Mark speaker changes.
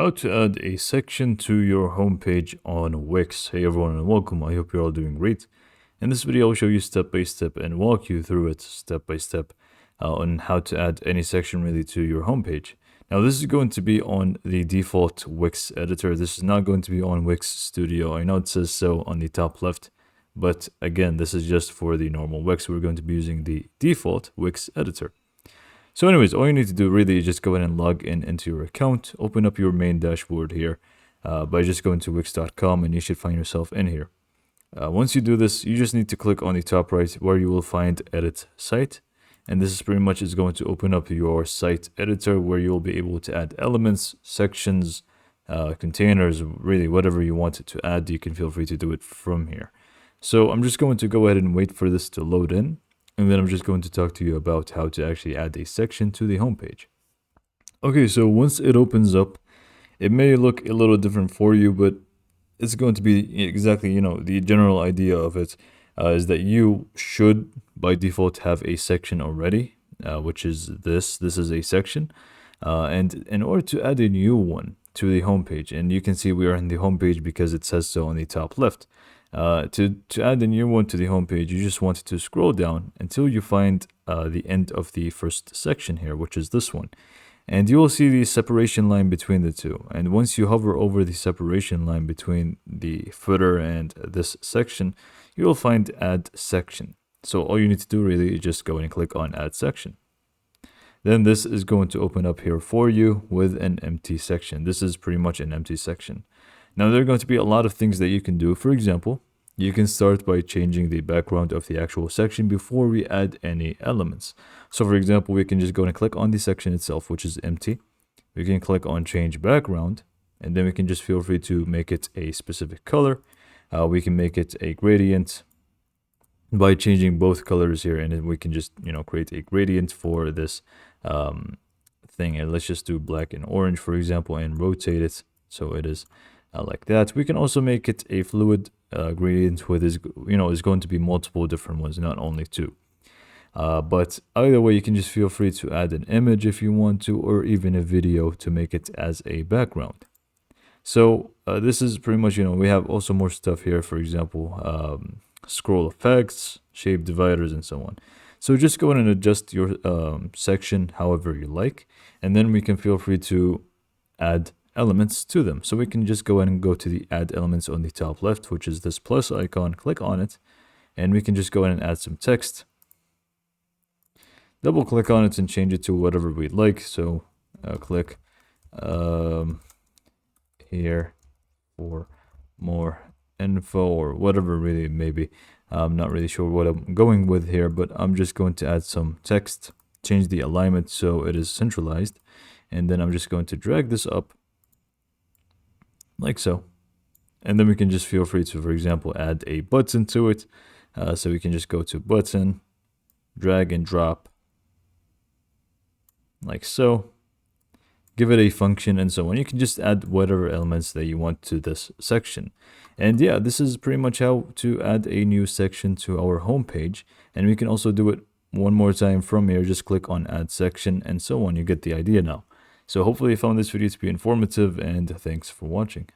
Speaker 1: How to add a section to your homepage on Wix. Hey everyone and welcome. I hope you're all doing great. In this video, I'll show you step by step and walk you through it step by step on how to add any section really to your homepage. Now this is going to be on the default Wix editor. This is not going to be on Wix Studio. I know it says so on the top left, but again, this is just for the normal Wix. We're going to be using the default Wix editor. So anyways, all you need to do really is just go ahead and log in into your account, open up your main dashboard here by just going to wix.com, and you should find yourself in here. Once you do this, you just need to click on the top right where you will find edit site. And this is pretty much is going to open up your site editor where you'll be able to add elements, sections, containers, really whatever you want to add. You can feel free to do it from here. So I'm just going to go ahead and wait for this to load in. And then I'm just going to talk to you about how to actually add a section to the homepage. Okay, so once it opens up, it may look a little different for you, but it's going to be exactly, the general idea of it is that you should, by default, have a section already, which is this. This is a section. And in order to add a new one to the homepage, and you can see we are in the homepage because it says so on the top left. To add a new one to the homepage, you just want to scroll down until you find the end of the first section here, which is this one. And you will see the separation line between the two. And once you hover over the separation line between the footer and this section, you will find Add Section. So all you need to do really is just go and click on Add Section. Then this is going to open up here for you with an empty section. This is pretty much an empty section. Now, there are going to be a lot of things that you can do. For example, you can start by changing the background of the actual section before we add any elements. So, for example, we can just go and click on the section itself, which is empty. We can click on Change Background, and then we can just feel free to make it a specific color. We can make it a gradient by changing both colors here, and then we can just, create a gradient for this thing. And let's just do black and orange, for example, and rotate it so it is like that. We can also make it a fluid gradient with is going to be multiple different ones, not only two. But either way, you can just feel free to add an image if you want to, or even a video to make it as a background. So this is pretty much, we have also more stuff here. For example, scroll effects, shape dividers, and so on. So just go in and adjust your section however you like, and then we can feel free to add elements to them. So we can just go ahead and go to the add elements on the top left, which is this plus icon. Click on it, and we can just go ahead and add some text. Double click on it and change it to whatever we'd like. So click here for more info, or whatever really it may be. I'm not really sure what I'm going with here, but I'm just going to add some text, change the alignment so it is centralized, and then I'm just going to drag this up like so. And then we can just feel free to, for example, add a button to it. So we can just go to button, drag and drop like so, give it a function and so on. You can just add whatever elements that you want to this section. And yeah, this is pretty much how to add a new section to our homepage. And we can also do it one more time from here. Just click on add section and so on. You get the idea now. So hopefully you found this video to be informative, and thanks for watching.